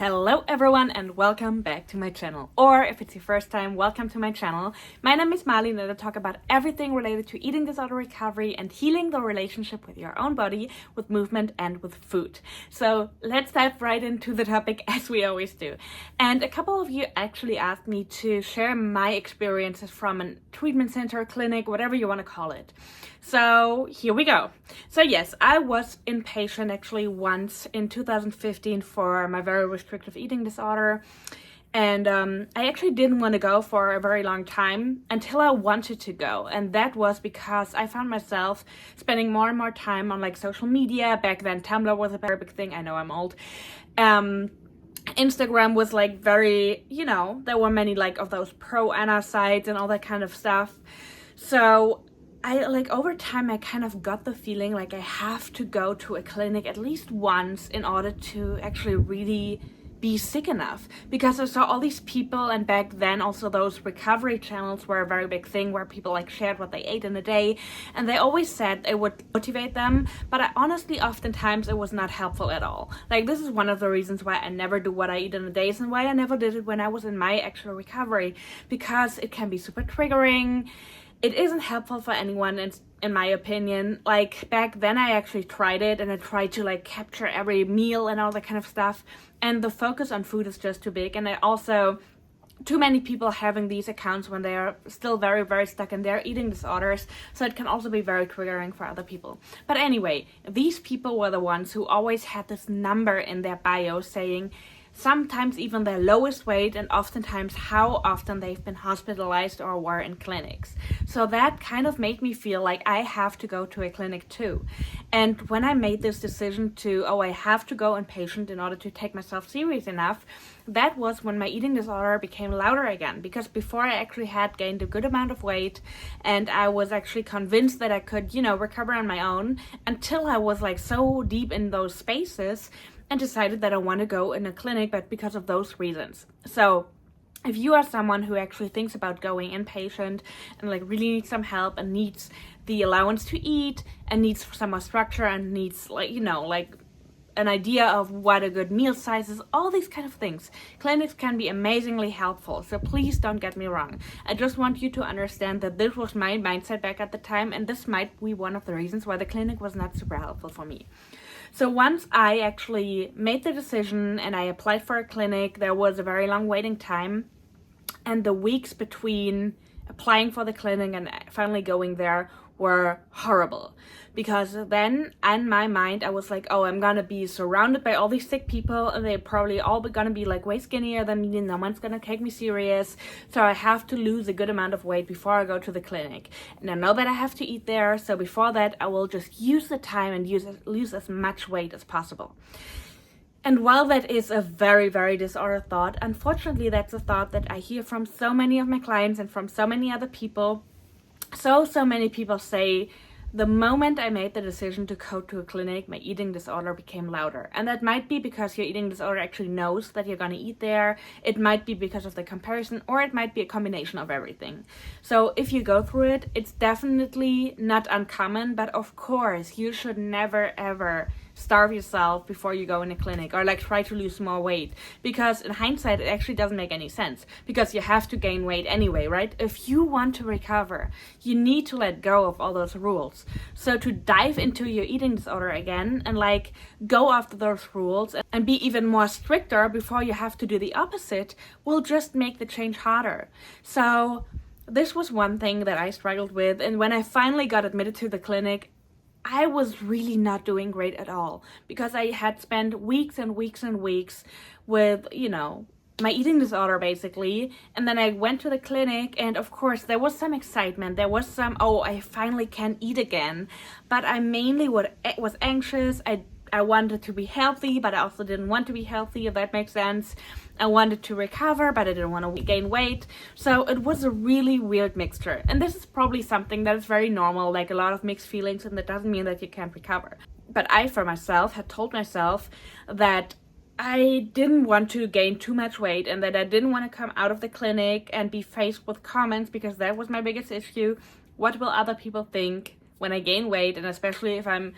Hello everyone and welcome back to my channel, or if it's your first time, welcome to my channel. My name is Marlene and I talk about everything related to eating disorder recovery and healing the relationship with your own body, with movement and with food. So let's dive right into the topic as we always do. And a couple of you actually asked me to share my experiences from a treatment center, clinic, whatever you want to call it. So here we go. So yes, I was inpatient actually once in 2015 for my very restrictive eating disorder. And I actually didn't want to go for a very long time until I wanted to go. And that was because I found myself spending more and more time on like social media. Back then, Tumblr was a very big thing. I know I'm old. Instagram was like very, there were many like of those pro-Anna sites and all that kind of stuff. So I over time I kind of got the feeling like I have to go to a clinic at least once in order to actually really be sick enough, because I saw all these people, and back then also those recovery channels were a very big thing where people like shared what they ate in a day, and they always said it would motivate them, but oftentimes it was not helpful at all. Like, this is one of the reasons why I never do what I eat in a day, and why I never did it when I was in my actual recovery, because it can be super triggering. It isn't helpful for anyone, in my opinion. Like, back then I actually tried it, and I tried to like capture every meal and all that kind of stuff, and the focus on food is just too big. And I also, too many people having these accounts when they are still very, very stuck in their eating disorders, so it can also be very triggering for other people. But anyway, these people were the ones who always had this number in their bio saying sometimes even their lowest weight, and oftentimes how often they've been hospitalized or were in clinics. So that kind of made me feel like I have to go to a clinic too. And when I made this decision to, I have to go inpatient in order to take myself serious enough, that was when my eating disorder became louder again. Because before I actually had gained a good amount of weight, and I was actually convinced that I could, recover on my own, until I was like so deep in those spaces and decided that I want to go in a clinic, but because of those reasons. So if you are someone who actually thinks about going inpatient and like really needs some help and needs the allowance to eat and needs some more structure and needs like an idea of what a good meal size is, all these kind of things, clinics can be amazingly helpful. So please don't get me wrong. I just want you to understand that this was my mindset back at the time, and this might be one of the reasons why the clinic was not super helpful for me. So once I actually made the decision and I applied for a clinic, there was a very long waiting time. And the weeks between applying for the clinic and finally going there were horrible. Because then in my mind, I was like, I'm gonna be surrounded by all these sick people, and they're probably all gonna be like way skinnier than me, and no one's gonna take me serious. So I have to lose a good amount of weight before I go to the clinic. And I know that I have to eat there, so before that I will just use the time and lose as much weight as possible. And while that is a very, very disordered thought, unfortunately that's a thought that I hear from so many of my clients and from so many other people. So many people say, the moment I made the decision to go to a clinic, my eating disorder became louder. And that might be because your eating disorder actually knows that you're going to eat there. It might be because of the comparison, or it might be a combination of everything. So if you go through it, it's definitely not uncommon, but of course you should never ever starve yourself before you go in a clinic, or like try to lose more weight, because in hindsight it actually doesn't make any sense, because you have to gain weight anyway, right? If you want to recover, you need to let go of all those rules. So to dive into your eating disorder again and like go after those rules and be even more stricter before you have to do the opposite will just make the change harder. So this was one thing that I struggled with, and when I finally got admitted to the clinic, I was really not doing great at all, because I had spent weeks and weeks and weeks with, my eating disorder basically. And then I went to the clinic, and of course there was some excitement. There was some, I finally can eat again. But I mainly was anxious. I wanted to be healthy, but I also didn't want to be healthy, if that makes sense. I wanted to recover, but I didn't want to gain weight. So it was a really weird mixture. And this is probably something that is very normal, like a lot of mixed feelings, and that doesn't mean that you can't recover. But I, for myself, had told myself that I didn't want to gain too much weight, and that I didn't want to come out of the clinic and be faced with comments, because that was my biggest issue. What will other people think? when I gain weight, and especially if I'm,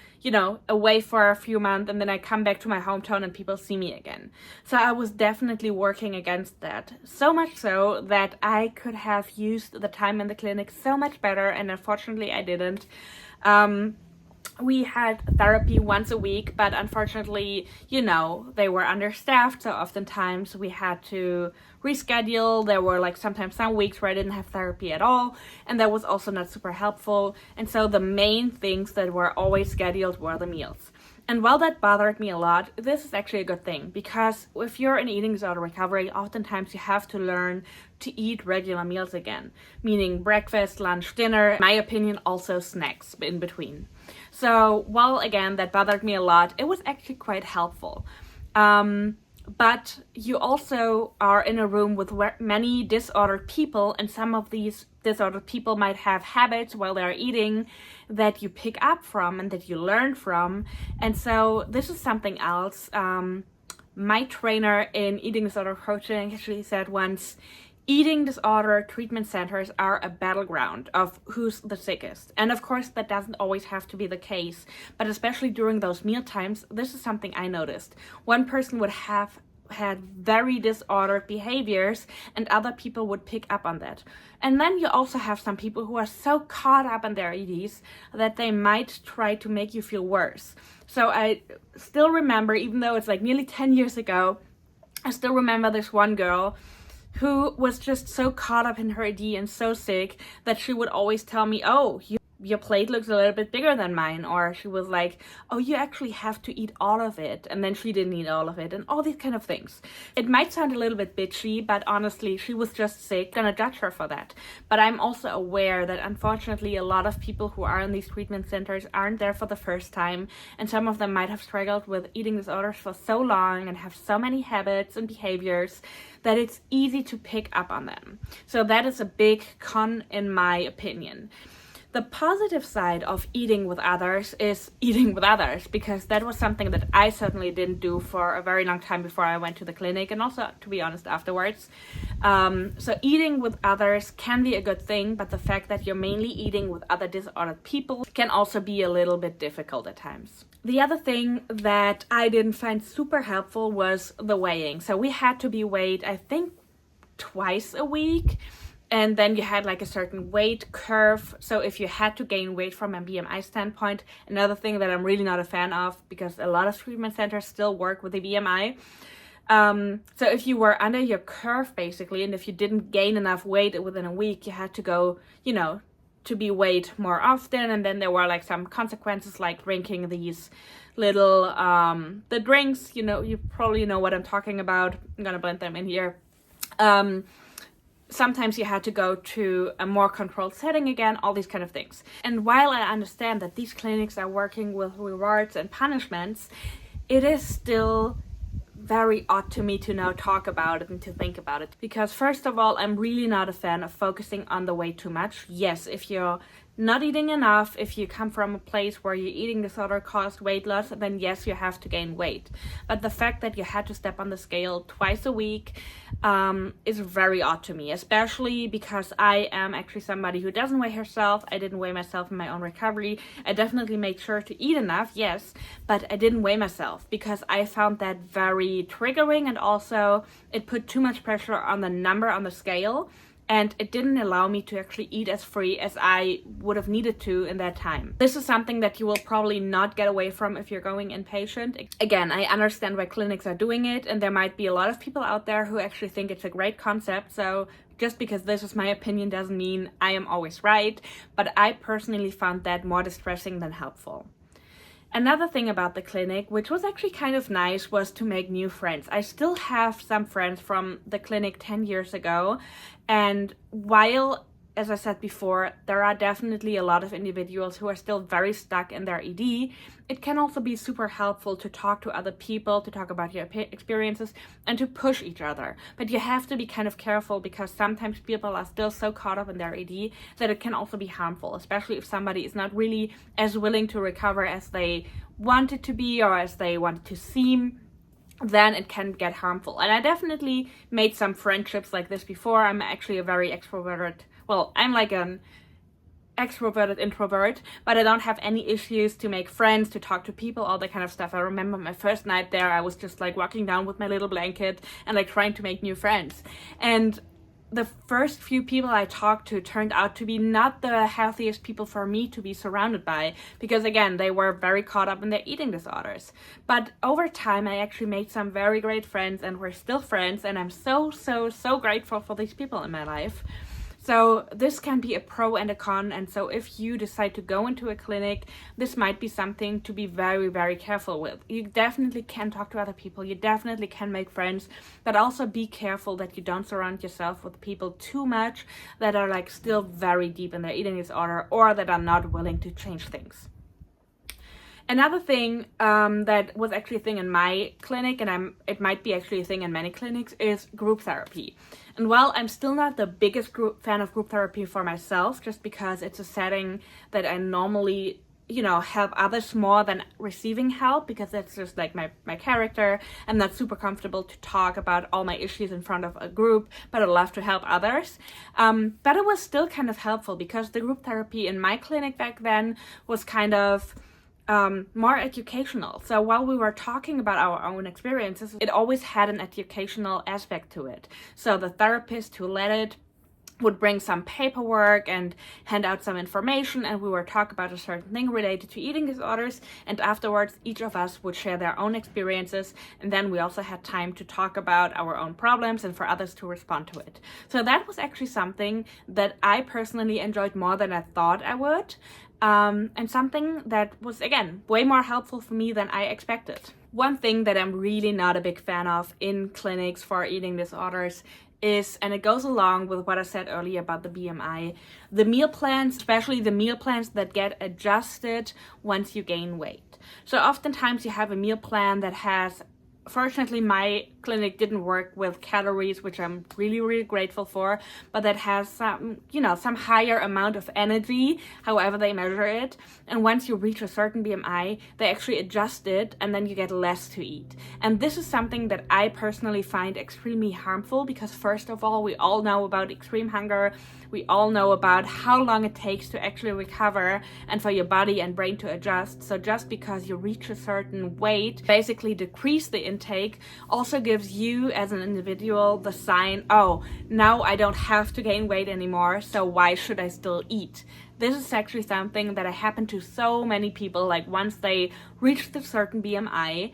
away for a few months and then I come back to my hometown and people see me again. So I was definitely working against that. So much so that I could have used the time in the clinic so much better, and unfortunately I didn't. We had therapy once a week, but unfortunately, they were understaffed, so oftentimes we had to reschedule. There were sometimes some weeks where I didn't have therapy at all, and that was also not super helpful. And so the main things that were always scheduled were the meals. And while that bothered me a lot, this is actually a good thing, because if you're in eating disorder recovery, oftentimes you have to learn to eat regular meals again, meaning breakfast, lunch, dinner, in my opinion, also snacks in between. So while, again, that bothered me a lot, it was actually quite helpful. But you also are in a room with many disordered people, and some of these disordered people might have habits while they're eating that you pick up from and that you learn from. And so this is something else. My trainer in eating disorder coaching actually said once, eating disorder treatment centers are a battleground of who's the sickest. And of course, that doesn't always have to be the case, but especially during those meal times, this is something I noticed. One person would have had very disordered behaviors and other people would pick up on that. And then you also have some people who are so caught up in their EDs that they might try to make you feel worse. So I still remember, even though it's nearly 10 years ago, I still remember this one girl who was just so caught up in her ED and so sick that she would always tell me, oh, your plate looks a little bit bigger than mine. Or she was like, oh, you actually have to eat all of it. And then she didn't eat all of it, and all these kind of things. It might sound a little bit bitchy, but honestly, she was just sick. Gonna judge her for that. But I'm also aware that unfortunately a lot of people who are in these treatment centers aren't there for the first time. And some of them might have struggled with eating disorders for so long and have so many habits and behaviors that it's easy to pick up on them. So that is a big con in my opinion. The positive side of eating with others is eating with others, because that was something that I certainly didn't do for a very long time before I went to the clinic, and also, to be honest, afterwards. So eating with others can be a good thing, but the fact that you're mainly eating with other disordered people can also be a little bit difficult at times. The other thing that I didn't find super helpful was the weighing. So we had to be weighed, I think, twice a week. And then you had a certain weight curve. So if you had to gain weight from a BMI standpoint, another thing that I'm really not a fan of, because a lot of treatment centers still work with the BMI. So if you were under your curve, basically, and if you didn't gain enough weight within a week, you had to go, to be weighed more often. And then there were some consequences, like drinking these little, the drinks, you probably know what I'm talking about. I'm gonna blend them in here. Sometimes you had to go to a more controlled setting again, all these kind of things. And while I understand that these clinics are working with rewards and punishments, it is still very odd to me to now talk about it and to think about it. Because first of all, I'm really not a fan of focusing on the weight too much. Yes, if you're not eating enough, if you come from a place where your eating disorder caused weight loss, then yes, you have to gain weight. But the fact that you had to step on the scale twice a week is very odd to me, especially because I am actually somebody who doesn't weigh herself. I didn't weigh myself in my own recovery. I definitely made sure to eat enough, yes, but I didn't weigh myself because I found that very triggering, and also it put too much pressure on the number on the scale. And it didn't allow me to actually eat as free as I would have needed to in that time. This is something that you will probably not get away from if you're going inpatient. Again, I understand why clinics are doing it, and there might be a lot of people out there who actually think it's a great concept. So just because this is my opinion doesn't mean I am always right. But I personally found that more distressing than helpful. Another thing about the clinic, which was actually kind of nice, was to make new friends. I still have some friends from the clinic 10 years ago. And while, as I said before, there are definitely a lot of individuals who are still very stuck in their ED, it can also be super helpful to talk to other people, to talk about your experiences, and to push each other. But you have to be kind of careful, because sometimes people are still so caught up in their ED that it can also be harmful, especially if somebody is not really as willing to recover as they wanted to be or as they wanted to seem. Then it can get harmful. And I definitely made some friendships like this before. I'm actually a very extroverted, well, I'm like an extroverted introvert, but I don't have any issues to make friends, to talk to people, all that kind of stuff. I remember my first night there, I was just like walking down with my little blanket and like trying to make new friends. And the first few people I talked to turned out to be not the healthiest people for me to be surrounded by, because again, they were very caught up in their eating disorders. But over time, I actually made some very great friends, and we're still friends, and I'm so grateful for these people in my life. So this can be a pro and a con, and so if you decide to go into a clinic, this might be something to be very careful with. You definitely can talk to other people, you definitely can make friends, but also be careful that you don't surround yourself with people too much that are like still very deep in their eating disorder, or that are not willing to change things. Another thing that was actually a thing in my clinic, and it might be actually a thing in many clinics, is group therapy. And while I'm still not the biggest fan of group therapy for myself, just because it's a setting that I normally, help others more than receiving help, because that's just like my character. I'm not super comfortable to talk about all my issues in front of a group, but I love to help others. But it was still kind of helpful, because the group therapy in my clinic back then was kind of more educational. So while we were talking about our own experiences, it always had an educational aspect to it. So the therapist who led it would bring some paperwork and hand out some information, and we would talk about a certain thing related to eating disorders, and afterwards each of us would share their own experiences, and then we also had time to talk about our own problems and for others to respond to it. So that was actually something that I personally enjoyed more than I thought I would. And something that was, again, way more helpful for me than I expected. One thing that I'm really not a big fan of in clinics for eating disorders is, and it goes along with what I said earlier about the BMI, the meal plans, especially the meal plans that get adjusted once you gain weight. So oftentimes you have a meal plan that has, fortunately my clinic didn't work with calories, which I'm really grateful for, but that has some higher amount of energy, however they measure it. And once you reach a certain BMI, they actually adjust it, and then you get less to eat. And this is something that I personally find extremely harmful, because first of all, we all know about extreme hunger. We all know about how long it takes to actually recover and for your body and brain to adjust. So just because you reach a certain weight, basically decrease the intake, also gives you as an individual the sign, oh, now I don't have to gain weight anymore, so why should I still eat? This is actually something that happened to so many people. Like once they reached a certain BMI,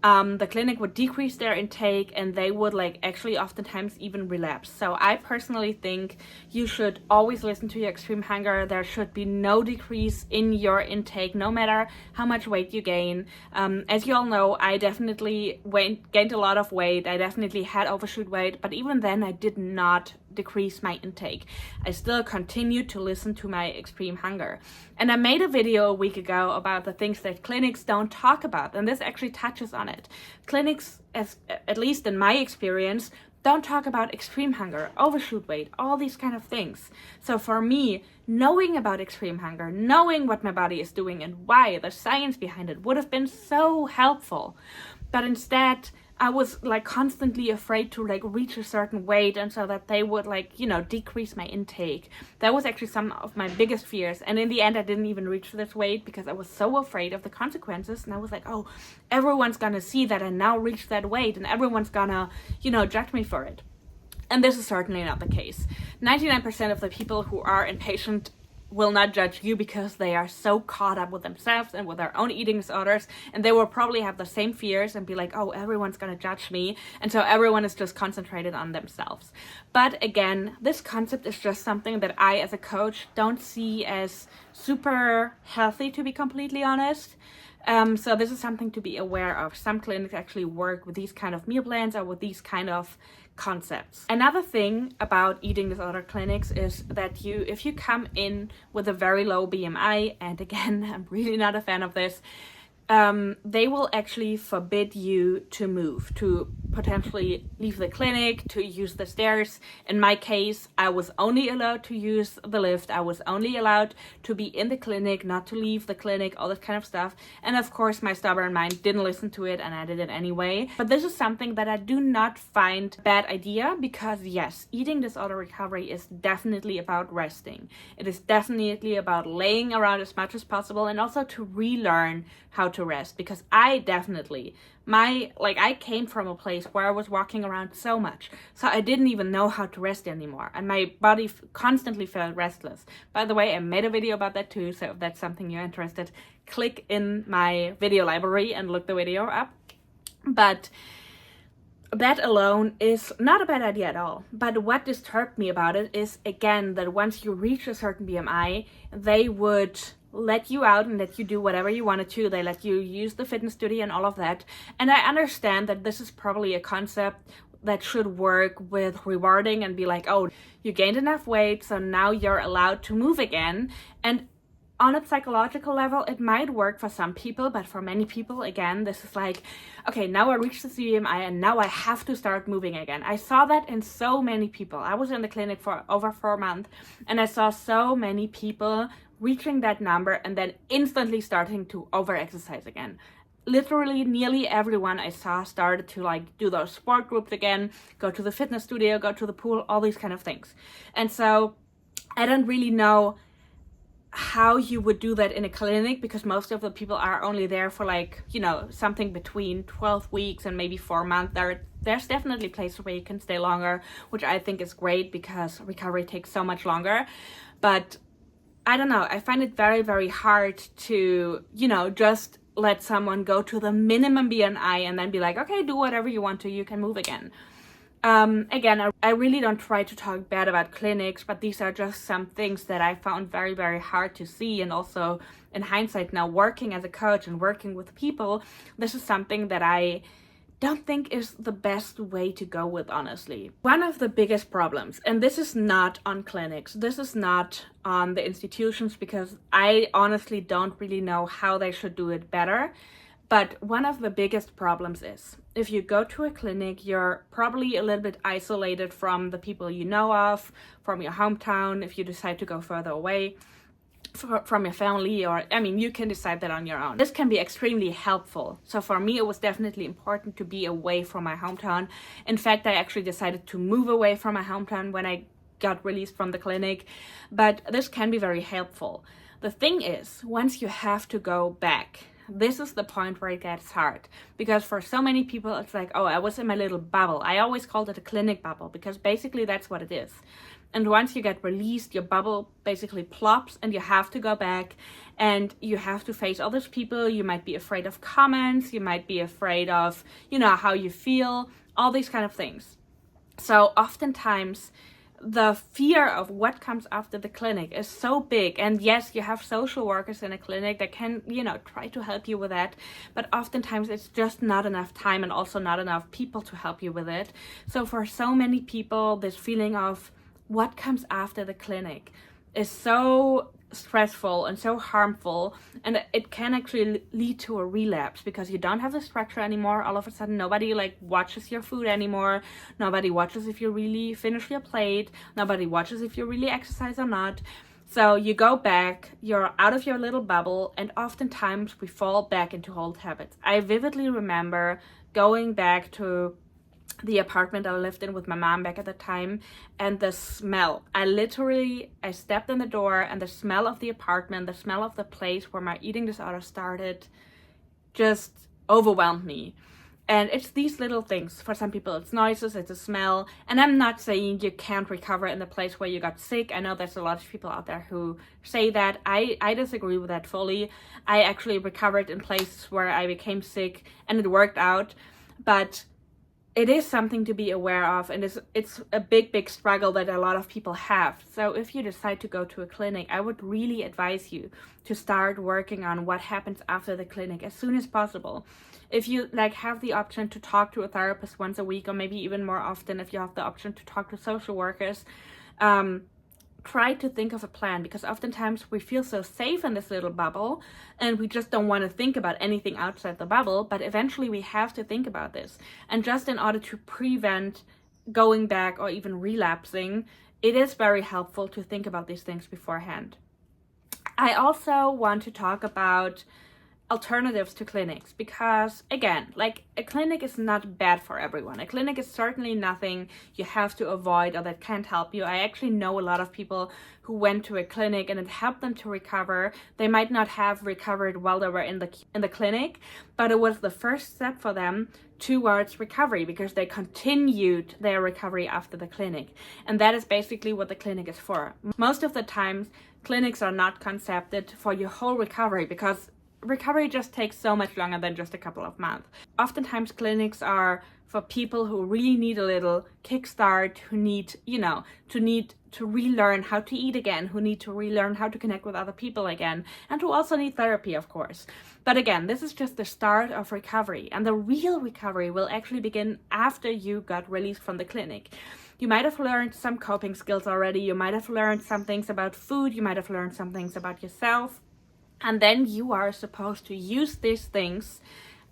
the clinic would decrease their intake, and they would actually oftentimes even relapse. So I personally think you should always listen to your extreme hunger. There should be no decrease in your intake, no matter how much weight you gain. As you all know, I definitely gained a lot of weight. I definitely had overshoot weight, but even then I did not decrease my intake. I still continued to listen to my extreme hunger. And I made a video a week ago about the things that clinics don't talk about, and this actually touches on it. Clinics, at least in my experience, don't talk about extreme hunger, overshoot weight, all these kind of things. So for me, knowing about extreme hunger, knowing what my body is doing and why, the science behind it, would have been so helpful. But instead, I was constantly afraid to reach a certain weight, and so that they would decrease my intake. That was actually some of my biggest fears, and in the end I didn't even reach this weight because I was so afraid of the consequences. And I was like, oh, everyone's gonna see that I now reached that weight, and everyone's gonna judge me for it. And this is certainly not the case. 99% of the people who are inpatient will not judge you, because they are so caught up with themselves and with their own eating disorders, and they will probably have the same fears and be like, oh, everyone's gonna judge me, and so everyone is just concentrated on themselves. But again, this concept is just something that I, as a coach, don't see as super healthy, to be completely honest. So this is something to be aware of. Some clinics actually work with these kind of meal plans or with these kind of concepts. Another thing about eating disorder clinics is that if you come in with a very low BMI, and again, I'm really not a fan of this, they will actually forbid you to move, to potentially leave the clinic to use the stairs. In my case, I was only allowed to use the lift. I was only allowed to be in the clinic, not to leave the clinic, all that kind of stuff. And of course, my stubborn mind didn't listen to it, and I did it anyway. But this is something that I do not find a bad idea, because yes, eating disorder recovery is definitely about resting. It is definitely about laying around as much as possible, and also to relearn how to rest, because I definitely, I came from a place where I was walking around so much, so I didn't even know how to rest anymore, and my body constantly felt restless. By the way, I made a video about that too, so if that's something you're interested, click in my video library and look the video up. But that alone is not a bad idea at all. But what disturbed me about it is, again, that once you reach a certain BMI, they would let you out and let you do whatever you wanted to. They let you use the fitness studio and all of that. And I understand that this is probably a concept that should work with rewarding and be like, oh, you gained enough weight, so now you're allowed to move again. And on a psychological level, it might work for some people, but for many people, again, this is like, okay, now I reached the BMI and now I have to start moving again. I saw that in so many people. I was in the clinic for over 4 months, and I saw so many people reaching that number and then instantly starting to overexercise again. Literally nearly everyone I saw started to like do those sport groups again, go to the fitness studio, go to the pool, all these kind of things. And so I don't really know how you would do that in a clinic, because most of the people are only there for like, you know, something between 12 weeks and maybe 4 months. There's definitely places where you can stay longer, which I think is great because recovery takes so much longer. But I don't know, I find it very, very hard to, you know, just let someone go to the minimum BMI and then be like, okay, do whatever you want to, you can move again. Again, I really don't try to talk bad about clinics, but these are just some things that I found very, very hard to see. And also in hindsight now, working as a coach and working with people, this is something that I don't think is the best way to go with, honestly. One of the biggest problems, and this is not on clinics, this is not on the institutions, because I honestly don't really know how they should do it better. But one of the biggest problems is, if you go to a clinic, you're probably a little bit isolated from the people you know of, from your hometown, if you decide to go further away from your family, or I mean, you can decide that on your own. This can be extremely helpful. So for me, it was definitely important to be away from my hometown. In fact, I actually decided to move away from my hometown when I got released from the clinic. But this can be very helpful. The thing is, once you have to go back, this is the point where it gets hard, because for so many people it's like, oh, I was in my little bubble. I always called it a clinic bubble, because basically that's what it is. And once you get released, your bubble basically plops and you have to go back and you have to face all those people. You might be afraid of comments, you might be afraid of, you know, how you feel, all these kind of things. So oftentimes the fear of what comes after the clinic is so big. And yes, you have social workers in a clinic that can, you know, try to help you with that. But oftentimes it's just not enough time and also not enough people to help you with it. So for so many people, this feeling of what comes after the clinic is so stressful and so harmful, and it can actually lead to a relapse, because you don't have the structure anymore. All of a sudden nobody like watches your food anymore, nobody watches if you really finish your plate, nobody watches if you really exercise or not. So you go back, you're out of your little bubble, and oftentimes we fall back into old habits. I vividly remember going back to the apartment I lived in with my mom back at the time, and the smell. I stepped in the door, and the smell of the apartment, the smell of the place where my eating disorder started, just overwhelmed me. And it's these little things. For some people it's noises, it's a smell. And I'm not saying you can't recover in the place where you got sick. I know there's a lot of people out there who say that. I disagree with that fully. I actually recovered in places where I became sick and it worked out. But it is something to be aware of, and it's a big struggle that a lot of people have. So if you decide to go to a clinic, I would really advise you to start working on what happens after the clinic as soon as possible. If you like have the option to talk to a therapist once a week, or maybe even more often if you have the option to talk to social workers, try to think of a plan, because oftentimes we feel so safe in this little bubble and we just don't want to think about anything outside the bubble, but eventually we have to think about this. And just in order to prevent going back or even relapsing, it is very helpful to think about these things beforehand. I also want to talk about alternatives to clinics, because again, like, a clinic is not bad for everyone. A clinic is certainly nothing you have to avoid or that can't help you. I actually know a lot of people who went to a clinic and it helped them to recover. They might not have recovered while they were in the clinic, but it was the first step for them towards recovery, because they continued their recovery after the clinic. And that is basically what the clinic is for. Most of the times, clinics are not concepted for your whole recovery, because recovery just takes so much longer than just a couple of months. Oftentimes clinics are for people who really need a little kickstart, who need, to relearn how to eat again, who need to relearn how to connect with other people again, and who also need therapy, of course. But again, this is just the start of recovery, and the real recovery will actually begin after you got released from the clinic. You might have learned some coping skills already, you might have learned some things about food, you might have learned some things about yourself. And then you are supposed to use these things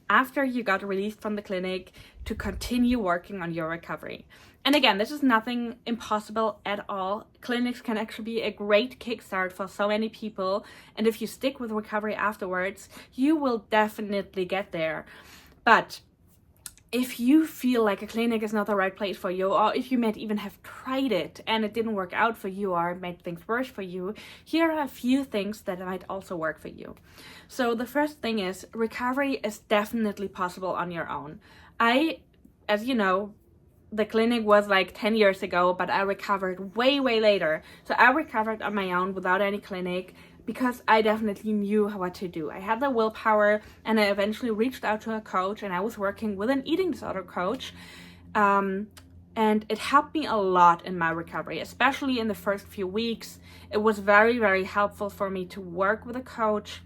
after you got released from the clinic to continue working on your recovery. And again, this is nothing impossible at all. Clinics can actually be a great kickstart for so many people. And if you stick with recovery afterwards, you will definitely get there. But if you feel like a clinic is not the right place for you, or if you might even have tried it and it didn't work out for you or made things worse for you, here are a few things that might also work for you. So the first thing is, recovery is definitely possible on your own. As you know, the clinic was like 10 years ago, but I recovered way later. So I recovered on my own without any clinic, because I definitely knew what to do. I had the willpower, and I eventually reached out to a coach, and I was working with an eating disorder coach. And it helped me a lot in my recovery, especially in the first few weeks. It was very helpful for me to work with a coach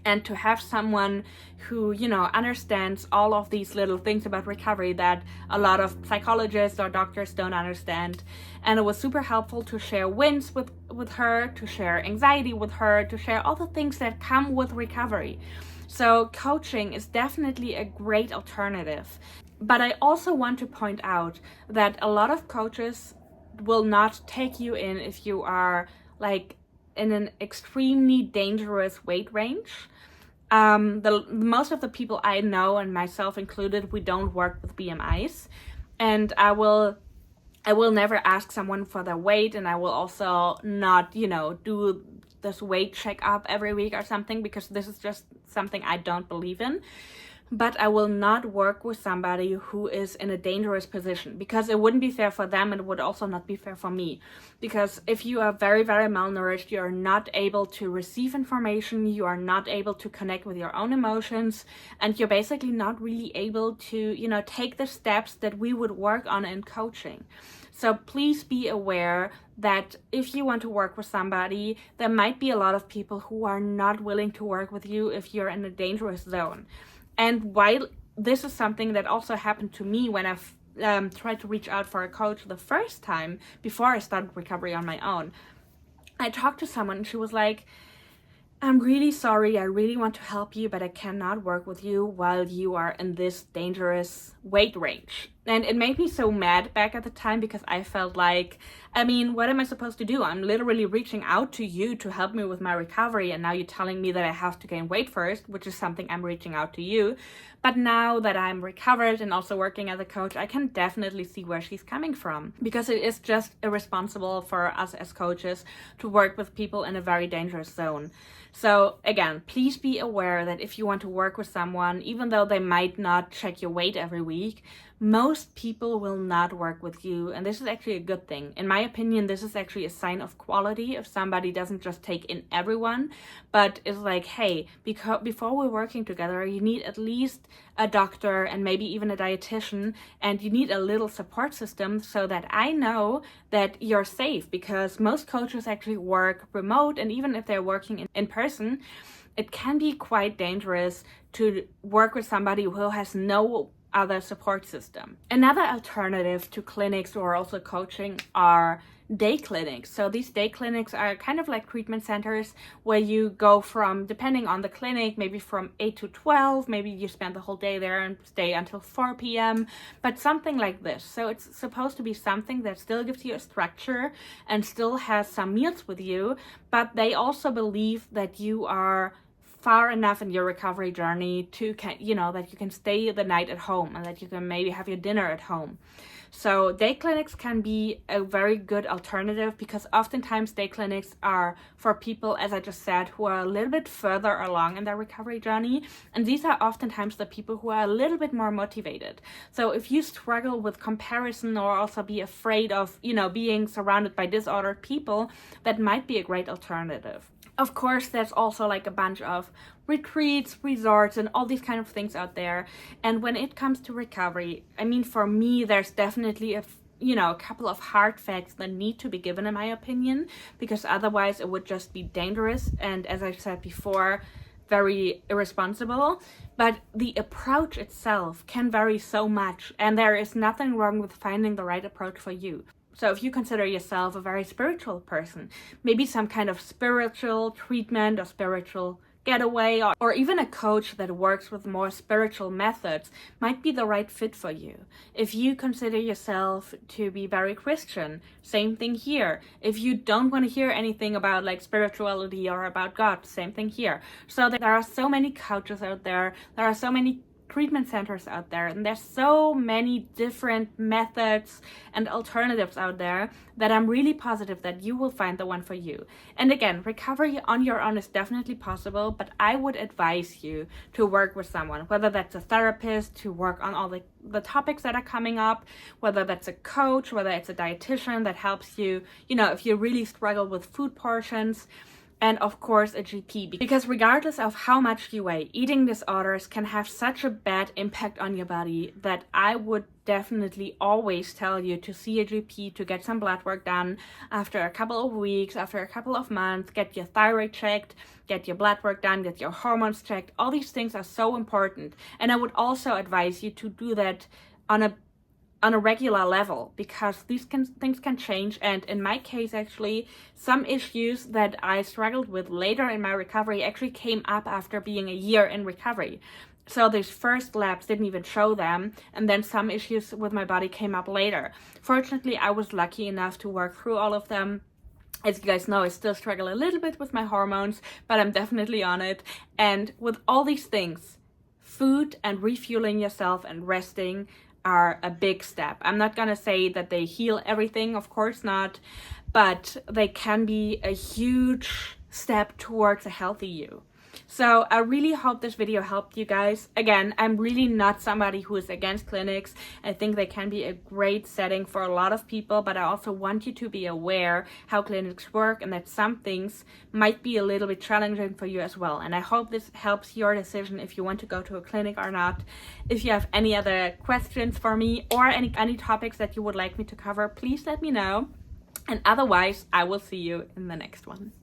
and to have someone who, understands all of these little things about recovery that a lot of psychologists or doctors don't understand. And it was super helpful to share wins with her, to share anxiety with her, to share all the things that come with recovery. So coaching is definitely a great alternative. But I also want to point out that a lot of coaches will not take you in if you are like in an extremely dangerous weight range. Most of the people I know, and myself included, we don't work with BMIs, and I will never ask someone for their weight, and I will also not, do this weight checkup every week or something, because this is just something I don't believe in. But I will not work with somebody who is in a dangerous position, because it wouldn't be fair for them, and it would also not be fair for me. Because if you are very malnourished, you are not able to receive information, you are not able to connect with your own emotions, and you're basically not really able to, take the steps that we would work on in coaching. So please be aware that if you want to work with somebody, there might be a lot of people who are not willing to work with you if you're in a dangerous zone. And while this is something that also happened to me when I've tried to reach out for a coach the first time before I started recovery on my own, I talked to someone and she was like, I'm really sorry, I really want to help you, but I cannot work with you while you are in this dangerous weight range. And it made me so mad back at the time, because I felt like, what am I supposed to do? I'm literally reaching out to you to help me with my recovery, and now you're telling me that I have to gain weight first, which is something I'm reaching out to you. But now that I'm recovered and also working as a coach, I can definitely see where she's coming from, because it is just irresponsible for us as coaches to work with people in a very dangerous zone. So again, please be aware that if you want to work with someone, even though they might not check your weight every week, most people will not work with you, and this is actually a good thing. In my opinion, this is actually a sign of quality if somebody doesn't just take in everyone, but is like, hey, before we're working together, you need at least a doctor and maybe even a dietitian, and you need a little support system so that I know that you're safe, because most coaches actually work remote, and even if they're working in person, it can be quite dangerous to work with somebody who has no other support system. Another alternative to clinics or also coaching are day clinics. So these day clinics are kind of like treatment centers where you go from, depending on the clinic, maybe from 8 to 12, maybe you spend the whole day there and stay until 4 p.m., but something like this. So it's supposed to be something that still gives you a structure and still has some meals with you, but they also believe that you are far enough in your recovery journey to, that you can stay the night at home and that you can maybe have your dinner at home. So day clinics can be a very good alternative because oftentimes day clinics are for people, as I just said, who are a little bit further along in their recovery journey. And these are oftentimes the people who are a little bit more motivated. So if you struggle with comparison or also be afraid of, being surrounded by disordered people, that might be a great alternative. Of course, there's also like a bunch of retreats, resorts, and all these kind of things out there. And when it comes to recovery, I mean, for me, there's definitely a couple of hard facts that need to be given, in my opinion, because otherwise it would just be dangerous. And as I said before, very irresponsible. But the approach itself can vary so much, and there is nothing wrong with finding the right approach for you. So if you consider yourself a very spiritual person, maybe some kind of spiritual treatment or spiritual getaway or even a coach that works with more spiritual methods might be the right fit for you. If you consider yourself to be very Christian, same thing here. If you don't want to hear anything about like spirituality or about God, same thing here. So there are so many coaches out there. There are so many treatment centers out there, and there's so many different methods and alternatives out there that I'm really positive that you will find the one for you. And again, recovery on your own is definitely possible, but I would advise you to work with someone, whether that's a therapist to work on all the topics that are coming up, whether that's a coach, whether it's a dietitian that helps you, if you really struggle with food portions, and of course a GP, because regardless of how much you weigh, eating disorders can have such a bad impact on your body that I would definitely always tell you to see a GP, to get some blood work done after a couple of weeks, after a couple of months, get your thyroid checked, get your blood work done, get your hormones checked. All these things are so important. And I would also advise you to do that on a regular level, because things can change. And in my case, actually, some issues that I struggled with later in my recovery actually came up after being a year in recovery. So these first labs didn't even show them, and then some issues with my body came up later. Fortunately, I was lucky enough to work through all of them. As you guys know, I still struggle a little bit with my hormones, but I'm definitely on it. And with all these things, food and refueling yourself and resting are a big step. I'm not gonna say that they heal everything, of course not, but they can be a huge step towards a healthy you. So I really hope this video helped you guys. Again, I'm really not somebody who is against clinics. I think they can be a great setting for a lot of people, but I also want you to be aware how clinics work and that some things might be a little bit challenging for you as well. And I hope this helps your decision if you want to go to a clinic or not. If you have any other questions for me or any topics that you would like me to cover, please let me know. And otherwise, I will see you in the next one.